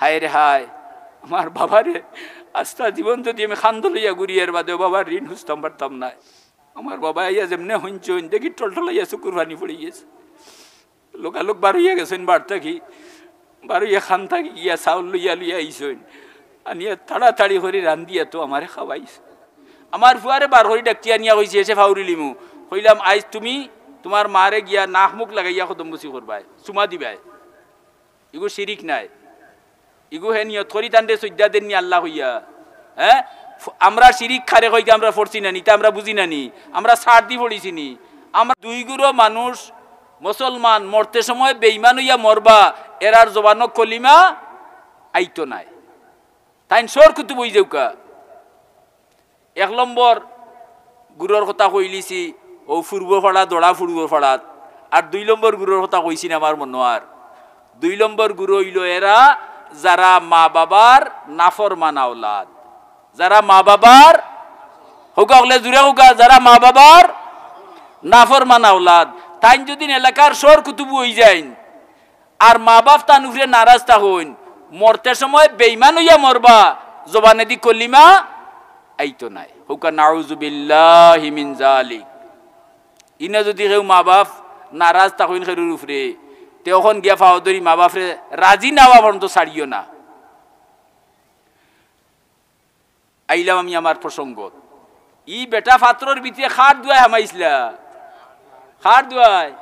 হায় রে হায় আমার বাবারে আস্তা জীবন যদি আমি খান্দ লইয়া ঘুরিয়ার বাদে বাবার ঋণ হুসতাম পারতাম না। আমার বাবা ইয়া যেমনে হইন দেখি টলটল ইয়া চকুর পানি পড়ে গিয়েছে। লোকালোক বার হইয়া গেছেন বার থাকি, বার হইয়া খান থাকি গিয়া চাউল লইয়া লইয়া আইসেন, আনিয়া তাড়াতাড়ি করে রান্ধিয়া তো আমারে খাওয়াইছে। আমার ফুয়ারে বার করে ডাক্তি আনিয়া কইছে এসে ফাউরি লিমু, কইলাম আইজ তুমি তোমার মারে গিয়া নাক মুখ লাগাইয়া খতম বুসি করবাই, চুমা দিবাই, ইগু শিরিক নাই, ইগু হে নিয়ত করি তান্ডে সজ্জা দেননি আল্লাহ হইয়া। হ্যাঁ, আমরা শিরিক খারে কইতে আমরা পড়ছি না নিতে আমরা বুঝি না নি, আমরা ছাড় দি পড়িছি নি। আমরা দুই গুরো মানুষ মুসলমান মরতে সময় বেঈমান হইয়া মরবা, এরার জবানক কলিমা আইতো নাই, তাই সর কুতু বই যাউকা। এক নম্বর গুরুর কথা কইলিছি ও ফুরব ফাড়া দড়া ফুরব ফাড়াত, আর 2 নম্বর গুরুর কথা কইছি আমার মনোয়ার। 2 নম্বর গুরু হইল এরা যারা মা বাবার নাফরমান আওলাদ, যারা মা বাবার হুকা হলে জুড়ে হুকা, যারা মা বাবার নাফরমান আওলাদ। তাই যদি এলাকার সর কুতুবু হই যায় আর মা বাপ তান উফরে নারাজ তা হইন, মরতে সময় বেঈমান হইয়া মরবা, জবানে দি কলিমা আইতো নাই, হুকা নাউজুবিল্লাহি মিন যালিক। ইনা যদি কেউ মা বাপ নারাজ তা হইন খেরুর উফরে, তখন গিয়া ফাওদরি মা বাপরে রাজি না হওয়া পর্যন্ত ছাড়িও না। আইলাম আমি আমার প্রসঙ্গ, ই বেটা ফাত্রর ভিতরে খার দুয়ায় হামাইছিলা, খার দুয়ায়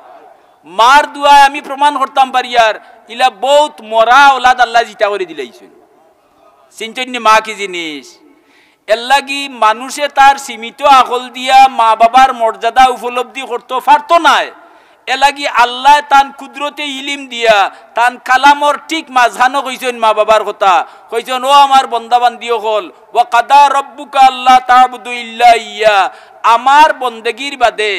মার দুয়ায় আমি প্রমাণ করতাম পারিয়ার ইলা বহুত মরা ওলাদ আল্লাহ জিতা করে দিলাইছেন। চিন্তন্য মা কি জিনিস, এল্লাগি মানুষে তার সীমিত আকল দিয়া মা বাবার মর্যাদা উপলব্ধি করতে পারতো না, এলাগি আল্লাহ তান কুদরতে ইলিম দিয়া তান কালামর ঠিক মাঝখানো কইছেন মা বাবার কথা, কইছেন ও আমার বন্দাবান্দি হল ওয়া কাদা রব্বুকা আল্লাহ তা'বুদু ইল্লা ইয়া, আমার বন্দেগীর বাদে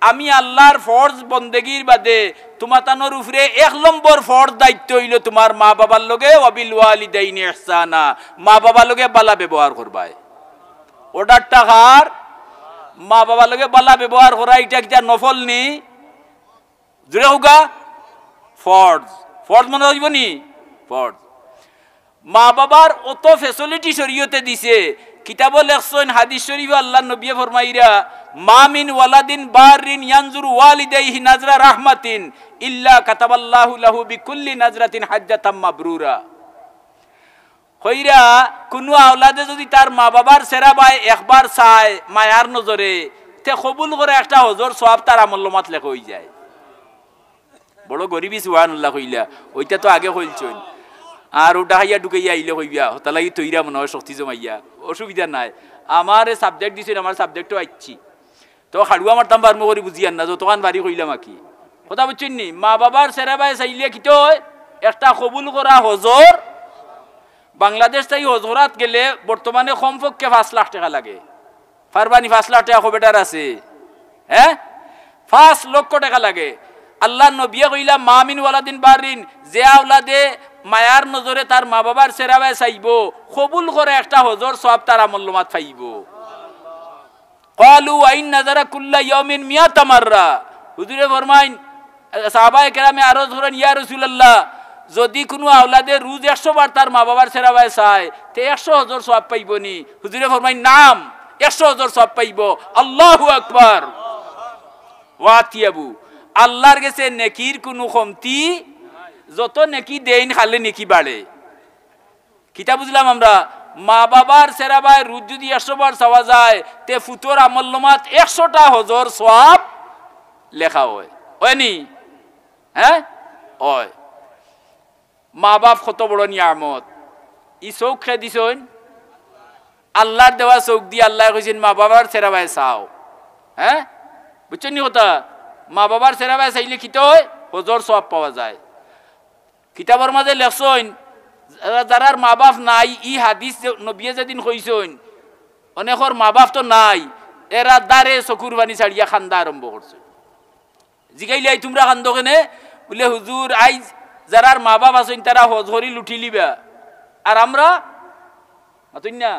আমি আল্লাহর ফরজ বন্দেগীর বাদে তোমাতানোর উপরে 1 নম্বর ফরজ দায়িত্ব হইল তোমার মা বাবার লগে ওয়াবিল ওয়ালিদাইনি ইহসানা, মা বাবার লগে বালা ব্যবহার করবাই। অর্ডারটা কার? মা বাবার লগে বালা ব্যবহার করা, এটা কি নফল নি? জুড়ে হোগা ফরজ, ফরজ মনে হইব নি? ফরজ। মা বাবার অত ফেসিলিটি শরীয়তে দিছে, কিতাব লেখছেন হাদিস শরীফ আল্লাহ নবী ফরমাইরা মা মিন ওয়ালাদিন বারিন ইয়ানজুরু ওয়ালিদাইহি নাজরা রাহমাতিন ইল্লা কাতাবাল্লাহু লাহু বিকুল্লি নাজরাতিন হাজ্জাতাম মাবরুরা। কইরা কোন আওলাদে যদি তার মা বাবার সেরা বাই একবার চায় মায়ার নজরে, তে কবুল করে একটা হজর সওয়াব তার আমলমাত লেখা হই যায়। বড় গরিবী সুবহানাল্লাহ কইলা, ওইটা তো আগে কইলছন, আর ওটা হাইয়া ঢুকাইয়া আইলে কইবা হতা লাগি তৈরা মনে হয় শক্তি জমাইয়া, অসুবিধা নাই। আমার সাবজেক্ট দিছেন, আমার সাবজেক্টও আইছি তো খাড়ুয়া মারতাম বার্ম করি বুঝিয়ান না, যতক্ষণ বাড়ি কইলাম আকি কথা বুঝছেন নি। মা বাবার সেরা বাই চাইলে কি তো একটা কবুল করা হজর, বাংলাদেশ তাই হজরাত গেলে বর্তমানে কমপক্ষে 5 লাখ টাকা লাগে। ফারবানি 5 লাখ টাকা বেটার আছে? হ্যাঁ, 5 লক্ষ টাকা লাগে। আল্লাহ নবী কইলা মা মিন ওয়ালাদিন বারিন, যে আওলাদে মায়ার নজরে তার মা বাবার সেরাবাই চাইব, কবুল করে একটা হজর সওয়াব তার আমলমাত পাইব। ক্বালু আইন নাযারা কুল্লা ইয়াউমিন মিয়াতা মাররা, হুজুরে ফরমাইন সাহাবায়ে কেরামে আরজ করেন ইয়া রাসূলুল্লাহ, যদি কোনো আওলাদে রোজ 100 বার তার মা বাবার সেরাবাই চায় তে 100 হজর সওয়াব পাইব নি? হুজুরে ফরমাইন নাম, 100 হজর সওয়াব পাইব। আল্লাহু আকবার। ওয়াতিয়াবু, আল্লাহর কাছে নেকির কোনো কমতি, যত নেকি দেন খালে নেকি বাড়ে। কিতা বুঝলাম আমরা? মা বাবার সেরাবাই রোজ যদি 100 বার চাওয়া যায় তে ফুতর আমলমাত 100টা হজর সওয়াব লেখা হয়, হয়নি? হ্যাঁ হয়। মা বাপ কত বড় নিয়ামত, ই চৌক খেয়ে দিছেন আল্লাহর দেওয়া চৌক দিয়ে। আল্লাহ কইছেন মা বাবার সেরাবাই চাও। হ্যাঁ বুঝছেন নি কথা? মা বাবার সেরাবাই চাইলে কি হয়? হজর সওয়াব পাওয়া যায়। কিতাবের মাঝে লেখছেন যারার মা বাপ নাই, ই হাদিস নবী যেদিন কইছেন অনেকর মা বাপ তো নাই, এরা দাঁড়ে চকুর বানি ছাড়িয়া খান্দা আরম্ভ করছে। জিগাইলে তোমরা খান্দ কেনে? বলে হুজুর আইজ যারার মা বাপ আছেন তারা হজরি লুঠি লিবা, আর আমরা না,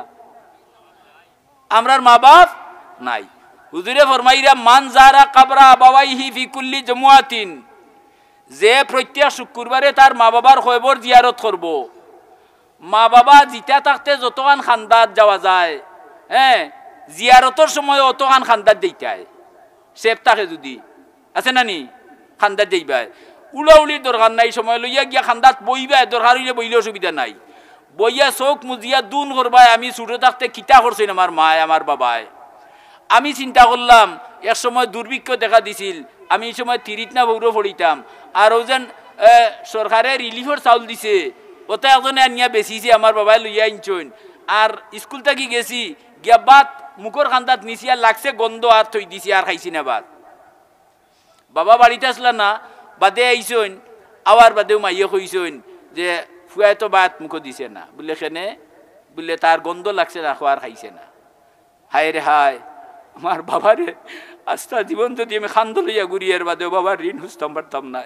আমরার মা বাপ নাই। হুজুরে ফরমাইরা মান যারা কাবরা আবাওয়াইহি ফি কুল্লি জুমআতিন, যে প্রত্যেক শুক্রবারে তার মা বাবার কবর জিয়ারত করব, মা বাবা জিতা থাকতে যতখান খান্দাত যাওয়া যায়, হ্যাঁ, জিয়ারতর সময় অতখান খান্দাত দিইতায় সেফ থাকে যদি আছে না নি খান্দাত যাইবাই। উলাউলির দরকার নাই, সময় লইয়া গিয়া খান্দাত বইবাই, দরকার হইলে বইলে অসুবিধা নাই। বইয়া চোখ মুজিয়া দুন করবাই। আমি ছোট থাকতে কিতা করছেন আমার মায় আমার বাবায়। আমি চিন্তা করলাম এক সময় দুর্ভিক্ষ দেখা দিছিল, আমি এই সময় তিরিত না বৌর পড়িতাম, আর ও যেন সরকারে রিলিফের চাউল দিছে, ওটা একজনে আনিয়া বেচিছে, আমার বাবাই লইয়া আনছইন। আর স্কুল থাকি গেছি গিয়া বাত মুখর খান্দাত নিছি, আর লাগছে গন্ধ, আর থই দিছি, আর খাইছি না বাত। বাবা বাড়িতে আসলা না, বাদে আইসইন, আবার বাদেও মাইয়ে কইসইন যে ফুয়াই তো বাত মুখো দিছে না, বলে কেনে, বলে তার গন্ধ লাগছে না, আর খাইছে না। হায় রে হায়, আমার বাবারে আস্থা জীবন যদি আমি খান্দ লইয়া ঘুরিয়ার বাদেও বাবার ঋণ হুস্তাম পারতাম না।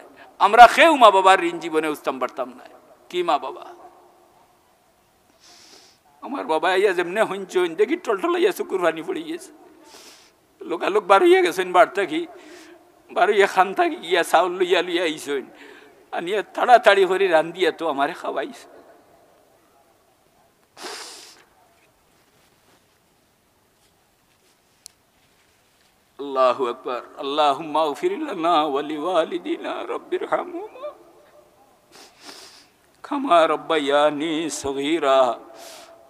আমরা কেউ মা বাবার ঋণ জীবনে হুস্তাম পারতাম না। কি মা বাবা, আমার বাবা ইয়া যেমনে হইন দেখি টলটলাইয়া চকুর পানি পড়ে গেছে। লোকালোক বার হইয়া গেছেন, বার থাকি বার হইয়া খান থাকি গিয়া চাউল লইয়া লইয়া আইসইন, আনিয়া তাড়াতাড়ি করে রান্ধিয়া তো আমারে খাওয়াইছে। আল্লাহু আকবার। আল্লাহুম্মা গফির লানা ওয়া লিওয়ালিদিনা রাব্বিরহামহুমা কামা রাব্বায়ানি সগীরা।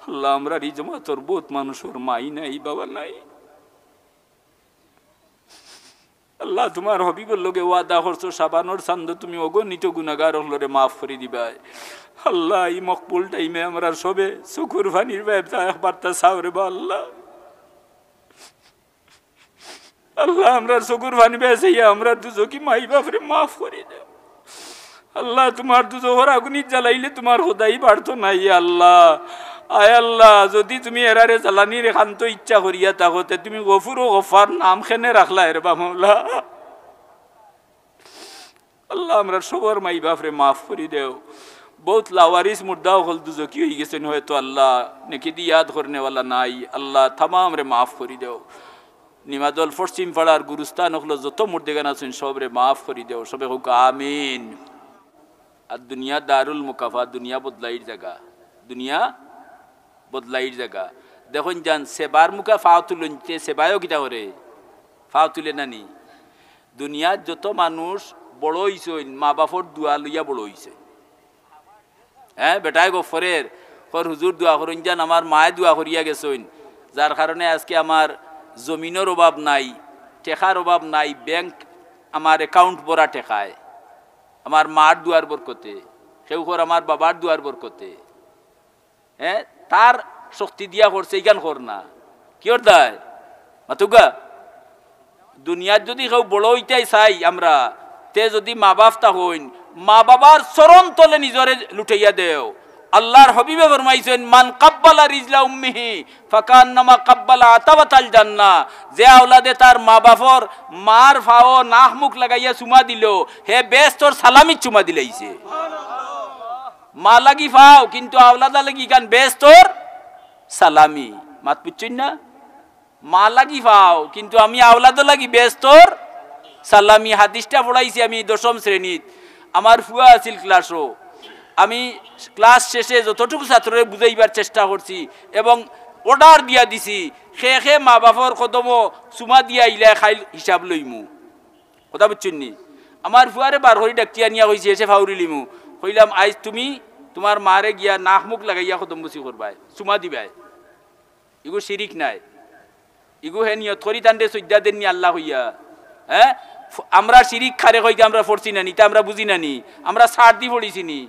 আল্লাহ, আমরা রিজমাতর বহুত মানুষের মাই নাই, বাবা নাই। আল্লাহ, তোমার হবিবর লগে ওয়াদা করছো সাবানোর চান্দ তুমি অগণিত গুনাহগার হলরে মাফ করে দিবাই। আল্লাহ, এই মকবুল টাইমে আমরা সবে চকুর পানির ব্যবসা একবারটা চাওরে বা আল্লাহ। আল্লাহ, আমরা চকুর পানি বেসাইয়া আমরা দুজকি মাই বাপরে মাফ করে দেও। আল্লাহ, তোমার দুজোহর আগুনি জ্বালাইলে তোমার খোদাই বাড়তো নাই। আল্লাহ, আয় আল্লাহ, যদি তুমি এরারে জ্বালানির একান্ত ইচ্ছা করিয়া তাহতে তুমি গফুর ও গফার নাম খেনে রাখলা এর বা মৌলা। আল্লাহ, আমরা সবর মাই বাপরে মাফ করে দেও। বহুত লাওয়ারিস মুর্দাও হল দুজকি হয়ে গেছেন হয়তো, আল্লাহ নেকি দি ইয়াদ করনেওয়ালা নাই। আল্লাহ, তামাম রে মাফ করে দেও। নিমাদল পশ্চিম পাড়ার গুরুস্থান হলো যত মুর্দেগান আছেন সবরে মাফ করে দেও। সবে হোক আমিন। আর দুনিয়া দারুল মুকাফা, দুনিয়া বদলাইর জায়গা, দুনিয়া বদলাইর জায়গা। দেখুন যান সেবার মুখা ফাও তুলুন, সেবায়ও কিতা করে ফাও তুলে নানি। দুনিয়ার যত মানুষ বড় হইছে মা বাপর দোয়া লইয়া বড় হইছে। হ্যাঁ, বেটায় গফরের হর হুজুর দোয়া করুন যান, আমার মায়ে দোয়া করিয়া গেছেন, যার কারণে আজকে আমার জমিনের অভাব নাই, টেকার অভাব নাই, ব্যাংক আমার অ্যাকাউন্ট ভরা টেকায়, আমার মার দুয়ার বরকতে, কেউ কর আমার বাবার দুয়ার বরকতে। হ্যাঁ, তার শক্তি দিয়া করছে, এইখান কর না কি ওর দায় মাতুগা। দুনিয়ার যদি কেউ বড় হইতাই চাই আমরা, তে যদি মা বাপ তা হইন, মা বাবার চরণ তলে নিজরে লুটাইয়া দেও। আল্লাহর হবিবে ফরমাইছেন, মান কাব্বালা রিজলা উম্মিহি ফাকান্নামা কাব্বালা আতাবাতাল জান্নাহ। যে আওলাদে তার মা বাপর মার ফাও নাক মুখ লাগাইয়া চুমা দিল, হে বেস্তর সালামি চুমা দিলাইছে। মা লাগি ফাও কিন্তু আওলাদা লাগি কান বেস্তর সালামি। মাত বুঝছেন না? মা লাগি ফাও কিন্তু আমি আওলাদ লাগি বেস্তর সালামি। হাদিসটা পড়াইছি আমি 10ম শ্রেণীত, আমার ফুয়া আছিল ক্লাসও। আমি ক্লাস শেষে যতটুকু ছাত্ররে বুঝাইবার চেষ্টা করছি এবং অর্ডার দিয়া দিছি, খে মা বাপর কদমও চুমা দিয়া ইলা খাই হিসাব লইমু। কথা বুঝছেন নি? আমার ফুয়ারে বার করে ডাকিয়া নিয়া কইছে, এসে ফাউরি লিমু। কইলাম, আইজ তুমি তোমার মারে গিয়া নাক মুখ লাগাইয়া কদম বুঝি করবাই, চুমা দিবাই। ইগু শিরিক নাই, ইগু হে নিয়ত করি তান্ডে সজ্জা দেননি আল্লাহ হইয়া। হ্যাঁ, আমরা শিরিক খারে কইকে আমরা পড়ছি না নি, তা আমরা বুঝি না নি, আমরা সার দি পড়িছি নি,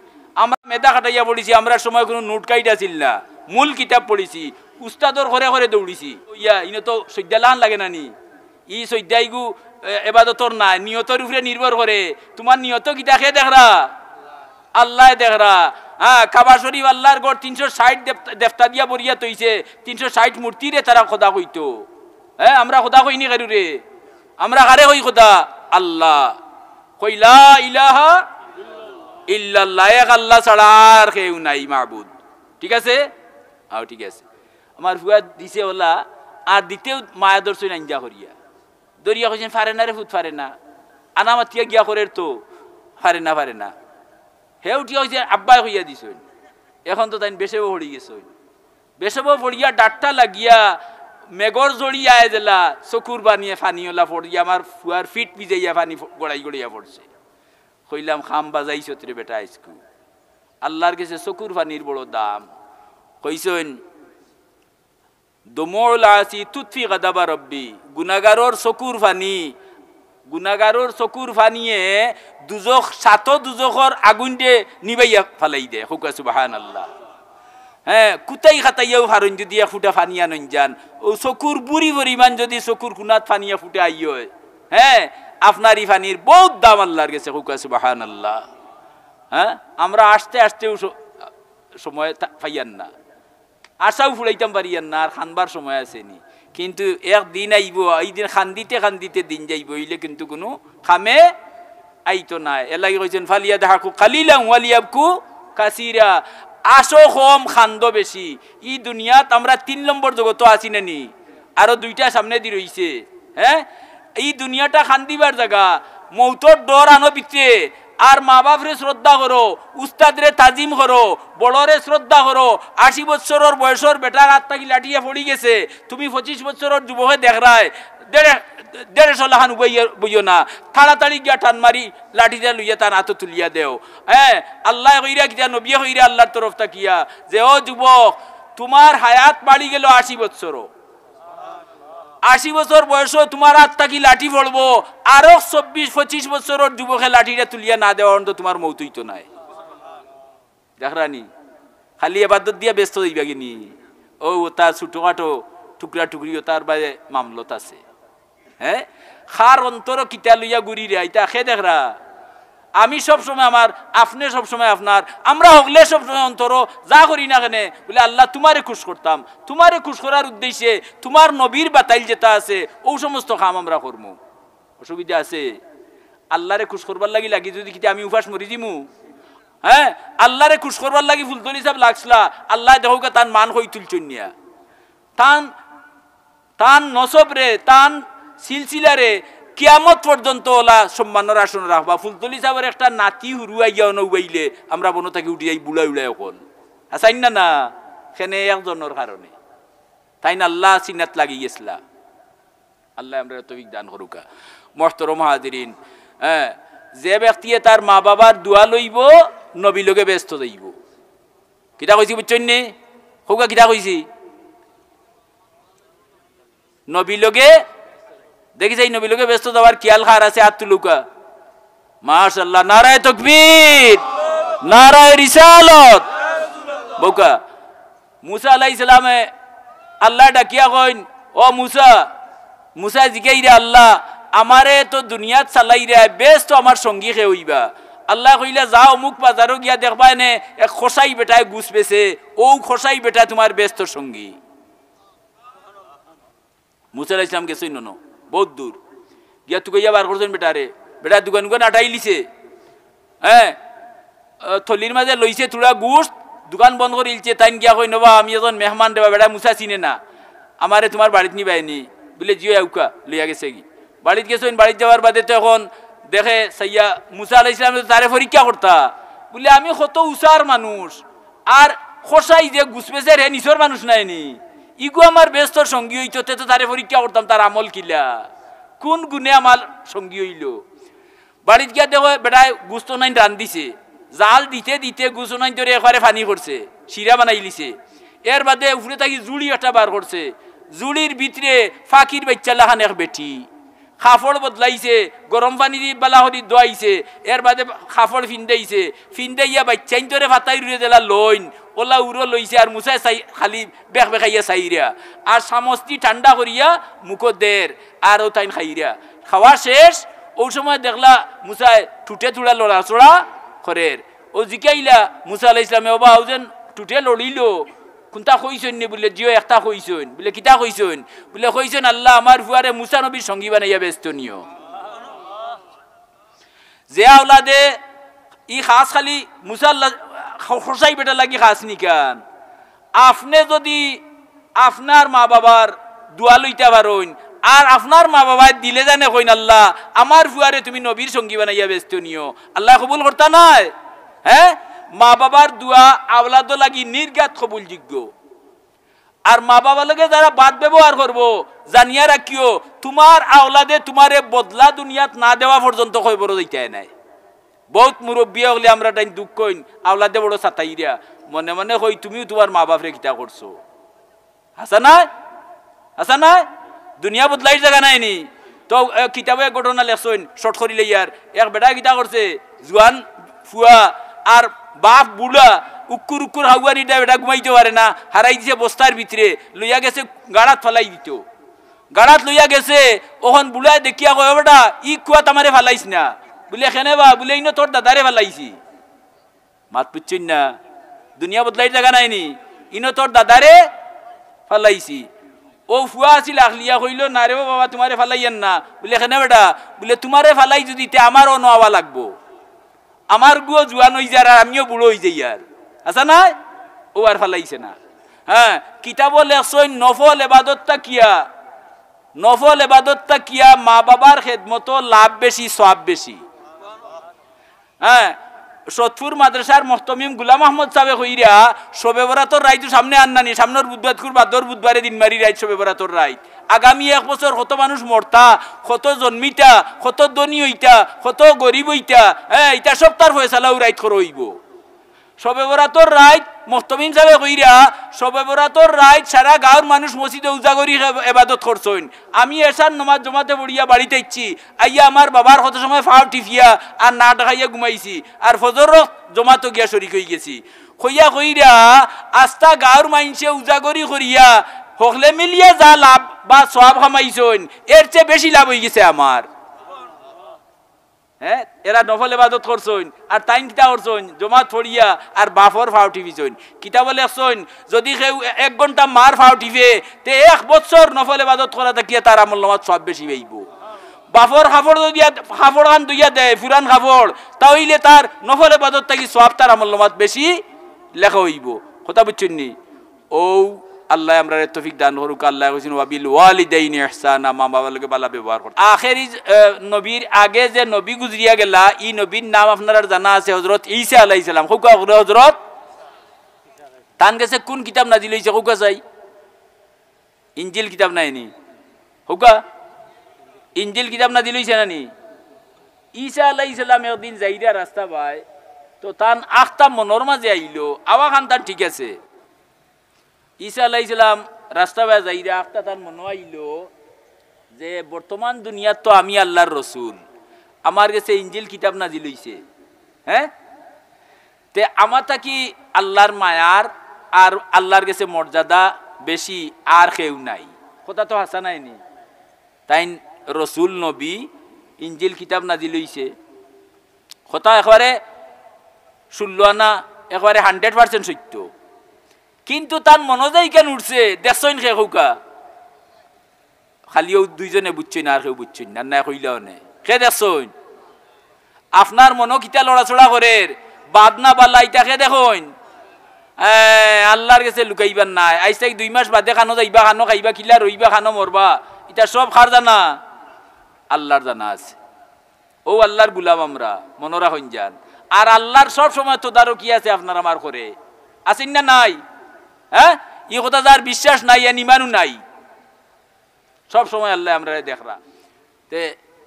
আমরা মেধা খাটাইয়া পড়িছি, আমরা সময় কোনো নোট কাইটা ছিল না, মূল কিতাব পড়িছি, উস্তাদর ঘরে ঘরে দৌড়িছি। ইয়া ইনে তো সজ্জা লান লাগে না নি, ই সজ্জা ইগু এবাদতর না, নিয়তর উপরে নির্ভর করে। তোমার নিয়ত কিতা খেয়ে দেখরা আল্লাহ দেখরা। হ্যাঁ, কাবা শরীফ আল্লাহর গড় 360 দেবতা দিয়া বরিয়া তৈছে, 360 মূর্তিরে তারা খোদা কইতো। হ্যাঁ, আমরা খোদা কইনি কারু রে, আমরা কারে কই খোদা? আল্লাহ। কই লা ইলাহা ইল্লাল্লাহ, এক আল্লাহ ছাড়া আর কেউ নাই মাবুদ। ঠিক আছে? হ্যাঁ, ঠিক আছে। আমার ফুয়া দিছে ওলা, আর দিতেও মায়া দর্শন আঞ্জা করিয়া দরিয়া কইছেন, ফারে না রে ফুট, ফারে না, আনামাতিয়া গিয়া করে তো ফারে না, ফারে না। হে উঠিয়া হয়েছে আব্বাই হইয়া দিছেন, এখন তো তাই বেসেবো পড়ি গেছে, বেসেবো পড়িয়া ডাটটা লাগিয়া মেঘর জড়িয়া দিলা চকুর বানিয়ে ফানিওলা পড়িয়া আমার ফুয়ার ফিট ভিজাইয়া ফানি গড়াই গড়িয়া পড়ছে। কইলাম খাম বাজাইছ রে বেটা আইসকু, আল্লাহর কাছে চকুর ফানির বড় দাম। কইছেন দমুল আসি তুতফি গাদাবা রব্বি, গুনাহগারর চকুর ফানি, গুনাহগারর চকুর ফানিয়ে দুজখ সাত দুজখর আগুন দিয়ে নিবাইয়া ফালাই দে। হুকা সুবহানাল্লাহ। হ্যাঁ, কুতাই খাতাইয়াও ফারুন যদি এক ফুটা ফানিয়া নন যান, ও চকুর বুড়ি পরিমাণ যদি চকুর কুনাত ফানিয়া ফুটে আই হয়, হ্যাঁ আপনার ই ফানির বহুত দাম আল্লাহর গেছে। হুকা সুবহানাল্লাহ। হ্যাঁ, আমরা আসতে আসতেও সময় পাইয়ান না, আশাও ফুরাইতাম পারিয়ান না, আর খানবার সময় আসেনি। কিন্তু একদিন আইব, এই দিন খান্দিতে খান্দিতে দিন যাইব, হইলে কিন্তু কোনো খামে আইতো না। এলাকি কইছেন ফালিয়া দেখাকু কালিলাম ওয়ালিয়াবকু কাসিরা, আসো কম খান্দ বেশি। ই দুনিয়াত আমরা 3 নম্বর জগত আছি নানি, আরো 2টা সামনে দি রইছে। হ্যাঁ, এই দুনিয়াটা খান্দিবার জায়গা, মৌতর ডর আনো পিছে। আর মা বাপরে শ্রদ্ধা করো, উস্তাদরে তাজিম করো, বড়রে শ্রদ্ধা করো। 80 বছরের বয়সের বেটা হাত থাকি লাঠিয়া পড়ি গেছে, তুমি 25 বছরের যুবকে দেখ রায় 150 লাখান বইও না, তাড়াতাড়ি গিয়া টান মারি লাঠিটা লইয়া তার হাতে তুলিয়া দেও। হ্যাঁ, আল্লাহ কইরা কিয়া নবী কইরা আল্লাহর তরফ তাকিয়া যে ও যুবক, তোমার হায়াত বাড়ি গেল 80 বছর, 80 বছর বয়স তোমার হাত থাকি লাঠি পড়বো, আরো 24-25 বছরের যুবকে লাঠিটা তুলিয়া না দেওয়া অন্ত তোমার মৌতুই তো নাই। দেখরানি খালি এবাদত দিয়া ব্যস্ত হইবা কিনি, ও তার ছোটখাটো টুকরা টুকরি তার বাইরে মামলত আছে। হ্যাঁ, খার অন্তর কিতা লইয়া গুড়ি রে আইতা খে দেখরা। আমি সবসময় আমার, আপনি সবসময় আপনার, আমরা হগলে সবসময় অন্তর যা করি না কেন বলে আল্লাহ তোমারে খুশ করতাম, তোমারে খুশ করার উদ্দেশ্যে তোমার নবীর বাতাইল যেটা আছে ও সমস্ত কাম আমরা করবো। অসুবিধা আছে? আল্লাহরে খুশ করবার লাগি লাগি যদি কিতা আমি উপাস মরি দিমু? হ্যাঁ, আল্লাহরে খুশ করবার লাগি ফুলতলি সাহেব লাগছিলা, আল্লাহ দেখো তান মান হই তুলছন নিয়া, তান নসব রে, তান সিলসিলারে কিয়ামত পর্যন্ত ওলা সম্মানের আসন রাখবা। ফুলতলি সাহেবের একটা নাতি হুরুয়াই গিয়া নৌবাইলে আমরা বন থাকি উঠি যাই বুলাই উলাই অকল আসাইন না না, সেনে একজনের কারণে তাই না আল্লাহ সিনাত লাগি গেছিলা। আল্লাহ আমরা তৌফিক দান করুকা। মুহতারাম হাজিরিন, হ্যাঁ, যে ব্যক্তিয়ে তার মা বাবার দোয়া লইব নবী লোকে ব্যস্ত যাইব। কিতা কইছি বুঝছেন নে? হোকা কিতা কইছি? নবী লোকে দেখি যাই, নবী লোকে ব্যস্ত যাওয়ার খেয়াল খার আছে। হাত তুলুকা। মাশাআল্লাহ, নারায়ে তাকবীর, নারায়ে রিসালাত। বউকা মুসা আলাইহিস সালামে আল্লাহ ডাকিয়া কইন, ও মুসা, মুসা জিগাইরে আল্লাহ আমারে তো দুনিয়াত চালাই রে, বেশ তো আমার সঙ্গী কে হইবা। আল্লাহ কইলা যাও মুখ বাজারও গিয়া দেখবা এনে এক খসাই বেটায় গুছ পেছে, ও খসাই বেটা তোমার ব্যস্ত সঙ্গী। মুসা আলাইহিস সালাম গেছই ননো বহুত দূর গিয়া তুই গিয়া বার করছেন বেটারে, বেটা দোকান দোকান আটাই লিছে। হ্যাঁ, থলির মাঝে লইছে থোড়া গুড়, দোকান বন্ধ করে ইলছে। তাইন গিয়া কই নবা আমি এজন মেহমান দেবা, বেটা মুসা চিনে না, আমারে তোমার বাড়িত নিবাইনি বলে জিও আউকা লইয়া গেছে। কি বাড়িত গেছেন, বাড়িত যাওয়ার বাদে তো এখন দেখে সাইয়া মুসা আলাইহিস সালাম তারে পরীক্ষা করতা বলে আমি কত উষার মানুষ, আর খসাই যে গুছপেছে রে নিচর মানুষ নাইনি, ইগু আমার ব্যস্ত সঙ্গী হইতো, তো তারে পরীক্ষা করতাম তার আমল কিলা, কোন গুণে আমার সঙ্গী হইল। বাড়িত গিয়া দেখো বেটায় গুস্ত নাইন রান দিছে, জাল দিতে দিতে গুস্ত নাইন ধরে একবারে ফানি করছে, শিরা বানাই লিছে। এর বাদে উপরে থাকি জুড়ি একটা বার করছে, জুড়ির ভিতরে ফাঁকির বাচ্চা লাখান এক বেটি, খাফড় বদলাইছে, গরম পানি দিয়ে বালাহরি দোয়াইছে। এর বাদে খাফড় ফিন্দাইছে, ফিন্দাইয়া বাচ্চাইন ধরে ফাতাই রুয়ে দিলা লইন, ওলা উড়ো লইছে। আর মুসাই চাই খালি বেখ বেখাইয়া চাইরা, আর চামচটি ঠান্ডা করিয়া মুখত দের, আর ও তাইন খাইরা। খাওয়া শেষ, ও সময় দেখলা মুসাই ঠুটে থুড়া লড়াচড়া করের। ও জিকাইলা মুসা আলাইহিস সালামে, ওবা ও যেন ঠুটে লড়িল, কোনটা কইছেন নি? বলে জিও একটা কইছেন। বলে কিতা কইছেন? বলে কইছেন আল্লাহ আমার ফুয়ারে মুসা নবীর সঙ্গী বানাইয়া ব্যস্ত নিও। যে আওলাদে ই খাস খালি মুসা আল্লাহ খসাই বেটা লাগি খাস নিকান, আপনি যদি আপনার মা বাবার দোয়া লইতে পারেন, আর আপনার মা বাবায় দিলে জানে কইন আল্লাহ আমার ফুয়ারে তুমি নবীর সঙ্গী বানাইয়া ব্যস্ত নিও, আল্লাহ কবুল করতা নাই? হ্যাঁ, মা বাবার দোয়া আওলাদ লাগি নির্ঘাত কবুলযোগ্য। আর মা বাবা লগে যারা বাদ ব্যবহার করবো জানিয়া রাখিও তোমার আওলাদে তোমারে বদলা দুনিয়াত না দেওয়া পর্যন্ত খবর দিতে নাই। বহুত মুরব্বী হলে আমরা তাই দুঃখ কইন আওলাদে বড় সাতাইরা মনে মনে কই তুমিও তোমার মা বাপরে কিতা করছো। হাসা নাই হাসা নাই দুনিয়া বদলাই জায়গা নাই নি। তো কিতাবে ঘটনা লেখছেন শর্ট করিলে ইয়ার এক বেটা কিতা করছে জোয়ান ফুয়া আর বাপ বুড়া উক্কুর উক্কুর হাগুয়ানি বেটা ঘুমাইতে পারে না, হারাই দিছে বস্তার ভিতরে লইয়া গেছে গাড়াত ফেলাই দিত। গাড়াত লইয়া গেছে ওখান বুড়ায় দেখিয়া কয় বেটা ই কুয়া তামারে ফেলাইছ না বলে এখানে বা বলে ইনো তোর দাদারে ফেলাইছি। মাত পুচ্ছেন না দুনিয়া বদলাই জায়গা নাই নি, ইনো তোর দাদারে ফেলাইছি। ও ফুয়া আছিল আখলিয়া কইল না রে বাবা তোমারে ফেলাইয়েন না বলে এখানে বেটা বলে তোমারে ফেলাই যদি আমারও নোয়া লাগবো, আমার গুও জোয়ান হয়ে যার আর আমিও বুড়ো হয়ে যাই আর আচ্ছা নাই ও আর ফেলাইছে না। হ্যাঁ কিতাব লেখছেন নফল এবাদতটা কিয়া, নফল এবাদতটা কিয়া মা বাবার খেদমত লাভ বেশি সওয়াব বেশি। হ্যাঁ সতপুর মাদ্রাসার মোহতমিম গুলাম আহমদ সাহেব কইরা শবে বরাতর রাইত সামনে আননানি সামনের বুধবার বাদর বুধবারে দিন মারি রাইত শবে বরাতর রাইত। আগামী এক বছর কত মানুষ মরতা, কত জন্মিতা, কত ধনী হইতা, কত গরিব হইতা, হ্যাঁ এটা সব তার ফয়সালাও রাইত করে হইব। শবে বরাতর রাইত মোহতমিম সাহেব কইরা শবে বরাতর রাইত সারা গাঁৱৰ মানুষ মসজিদে উজাগরি এবাদত করছেন। আমি এসার নমাজ জমাতে পড়িয়া বাড়িতে ইচ্ছি আইয়া আমার বাবার কত সময় ফাও টিফিয়া আর না ডাকাইয়া ঘুমাইছি আর ফজর জমাতো গিয়া শরিক হয়ে গেছি। কইয়া কইরা আস্তা গাঁৱৰ মাইনসে উজাগরি করিয়া হকলে মিলিয়া যা লাভ বা সওয়াব কামাইছেন এর চেয়ে বেশি লাভ হয়ে গেছে আমার। হ্যাঁ এরা নফল ইবাদত করছেন আর তাইন কিতা করছেন জমাত পড়িয়া আর বাফর ফাও টিভিছেন। কিতাব লেখছেন যদি কেউ 1 ঘন্টা মার ফাও টিভে তে 1 বছর নফল ইবাদত করা থাকিয়া তার আমল নামাত সব বেশি পাইব। বাফর কাপড় দিয়া কাপড় খান দুইয়া দেয় ফুরান কাপড় তাহলে তার নফল ইবাদত থাকি সব তার আমল নামাত বেশি লেখা হইব। কথা বুঝছেন নি? ও আল্লাহ আমরা তৌফিক দান করুক। আল্লাহ কইছেন ওয়াবিল ওয়ালিদাইনি ইহসানা মা বাবার লগে ভালো ব্যবহার করতে। আখেরি নবীর আগে যে নবী গুজরিয়া গেলা ই নবীর নাম আপনারা জানা আছে হযরত ঈসা আলাইহিস সালাম। হুকা হযরত তান গেছে কোন কিতাব নাজিল হইছে হুকা চাই ইনজিল কিতাব নাইনি হুকা ইনজিল কিতাব নাজিল হইছে না নি? ঈসা আলাইহিস সালাম একদিন যাইরা রাস্তা পায় তো তান আখতা মনের মাঝে আইলো আওয়া খান তান ঠিক আছে। ঈসা আলাইহিস সালাম রাস্তা বাই যাইরা আখতা তার মনে আইলো যে বর্তমান দুনিয়াত তো আমি আল্লাহর রসুল, আমার কাছে ইনজিল কিতাব নাজিল হইছে। হ্যাঁ তে আমার থাকি আল্লাহর মায়ার আর আল্লাহর কাছে মর্যাদা বেশি আর কেউ নাই। কথা তো হাসা নাইনি তাই রসুল নবী ইনজিল কিতাব নাজিল হইছে। কথা একবারে 16 আনা একবারে 100% সত্য। কিন্তু তার মনোজাই কেন উঠছে দেখছেন খে খৌকা খালিও দুইজনে বুঝছেন আর কেউ বুঝছেন না না কইলেও নে খে দেখছেন আপনার মনো কিতা লড়াচড়া করে বাদ না বাল্লা ইটা খে দেখুন আল্লাহর কাছে লুকাইবার নাই। আজ থেকে 2 মাস বাদে খানো যাইবা খানো খাইবা কিলা রইবা খানো মরবা এটা সব খার জানা আল্লাহর জানা আছে। ও আল্লাহর গুলাম আমরা মনোরা হইন যান আর আল্লাহর সব সময় তদারকি আছে আপনার আমার করে আছেন না নাই? হ্যাঁ এই কথা যার বিশ্বাস নাই আর ইমানও নাই সব সময় আল্লাহ আমরা দেখরা তে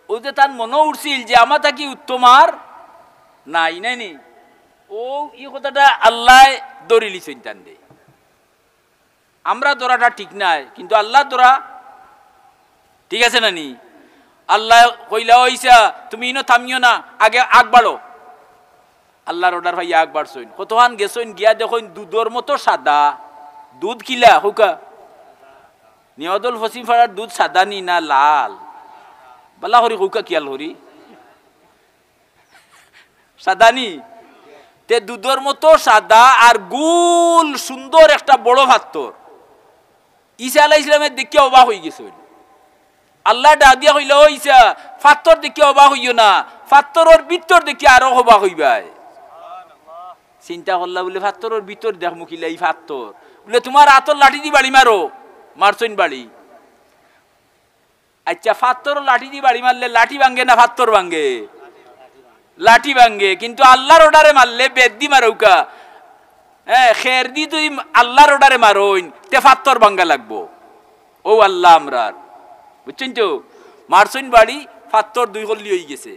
ও যে তার মনে উঠছিল যে আমার কি উত্তম আর নাই নাইনি ও এই কথাটা আল্লাহ দৌড়ি লিছেন টান দে। আমরা দৌড়াটা ঠিক নাই কিন্তু আল্লাহ দৌড়া ঠিক আছে না নি? আল্লাহ কইলা হইছা তুমি ইনো থামিও না আগে আগ বাড়ো। আল্লাহর অর্ডার ভাই আগ বাড়ছইন কতখান গেছইন গিয়া দেখুন দুধের মতো সাদা দুধ কিলা হুকা নিয়দল ফসিম ফাড়ার দুধ সাদা নি না লাল বালা হরি হুকা কিয়াল হরি সাদা নি তে দুধের মতো সাদা আর গুল সুন্দর একটা বড় পাথর। ঈসা আলাইহিস সালামের দেখে অবাক হয়ে গেছে। আল্লাহ ডাক দিয়া কইলা ও ঈসা পাথর দেখে অবাক হইও না পাথরের ভিতর দেখে আরো অবাক হইবাই। চিন্তা করলা বলে পাথরের ভিতর দেখ মুখিলা এই পাথর বলে তোমার হাতর লাঠি দি বাড়ি মারো মারছইন বাড়ি। আচ্ছা পাথর লাঠি দি বাড়ি মারলে লাঠি ভাঙ্গে না পাথর ভাঙ্গে? লাঠি ভাঙ্গে, কিন্তু আল্লাহর অর্ডারে মারলে বেদ্দি মারৌকা। হ্যাঁ, খের দি তুই আল্লাহর অর্ডারে মারইন তে ফাত্তর ভাঙ্গা লাগবো। ও আল্লাহ আমরার বুঝছেন তো, মারসইন বাড়ি ফাত্তর 2 কল্লি হয়ে গেছে।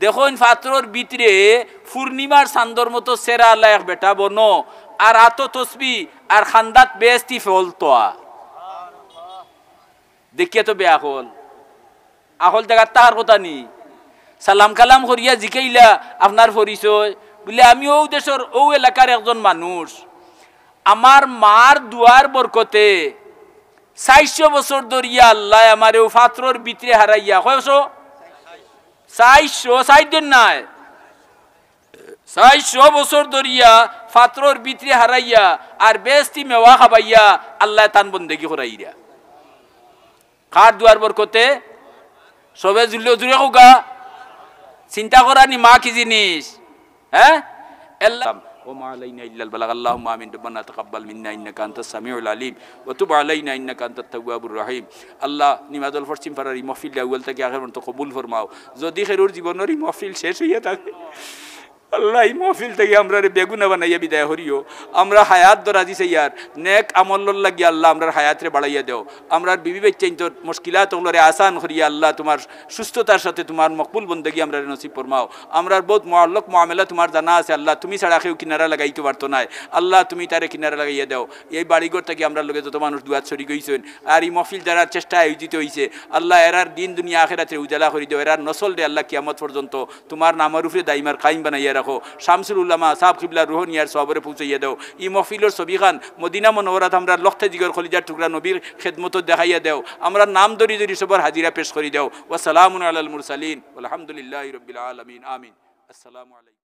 দেখুন ফাত্তর ভিতরে পূর্ণিমার চান্দর মতো সেরা আল্লাহ এক বেটা বন, আর আত তসবি আর খান্দাত বেস্তি ফল তোয়া দেখিয়া তো বেয়া হল। আহল জায়গার তাহার কথা নি। সালাম কালাম করিয়া জিকাইলা আপনার পরিচয়, বলে আমি ও দেশের ও এলাকার একজন মানুষ। আমার মার দুয়ার বরকতে 400 বছর ধরিয়া আল্লাহ আমার ও ফাত্রর ভিতরে হারাইয়া কয়শো 400 নাই 400 বছর ধরিয়া ফাত্রর ভিতরে হারাইয়া আর বেস্তি মেওয়া খাবাইয়া আল্লাহ তান বন্দেগি করাইয়া। কার দুয়ার বরকতে? সবে জুড়ে হোগা। চিন্তা করানি মা কি জিনিস। হ্যাঁ, وما علينا إلا البلاغ اللهم آمين ربنا تقبل منا إنك أنت السميع العليم وتب علينا إنك أنت التواب الرحيم। আল্লাহ নিমাদুল ফরচিম ফারারি মহফিল আউয়াল থেকে আখির পর্যন্ত কবুল ফরমাও। যদি খেরুর জীবনের মহফিল শেষ হইয়া থাকে আল্লাহ এই মহফিল থেকে আমরা বেগুনা বানাইয়া বিদায় হরিও। আমরা হায়াত দরাজি চাইয়ার নেক আমল লাগিয়া আল্লাহ আমরা হায়াতরে বাড়াইয়া দেও। আমরা বিবি বাচ্চাইন তোর মুশকিলাত ওগুলোরে আসান করিয়া আল্লাহ তোমার সুস্থতার সাথে তোমার মকবুল বন্দেগি আমরা নসিব ফরমাও। আমরা বহুত মুআল্লাক মুআমেলা তোমার জানা আছে আল্লাহ, তুমি ছাড়া কেউ কিনারা লাগাইতে পারতো না। আল্লাহ তুমি তারে কিনারা লাগাইয়া দেও। এই বাড়িঘর থেকে আমরা লোকে যত মানুষ দুয়াত ছড়ি গইছেন আর এই মহফিল যারার চেষ্টা আয়োজিত হয়েছে আল্লাহ এরার দিন দুনিয়া আখিরাতে উজালা করে দেও। এরার নসল রে আল্লাহ কিয়ামত পর্যন্ত তোমার নামের উপরে দাইমার কায়েম বানাইয়া রাখো। শামসুল উলামা সাহেব কিবলা রুহনিয়ার সবরে পৌঁছাইয়া দেও। ই মহফিলর ছবি খান মদিনা মনোহরাত আমরা লক্ষে জিগর খলিজার টুকরা নবীর খেদমত দেখাইয়া দেও। আমরা নাম ধরি ধরি সবার হাজিরা পেশ করি দেও। ওয়া সালামুন আলাল মুরসালিন আলহামদুলিল্লাহি রাব্বিল আলামিন আমিন। আসসালামু আলাইকুম।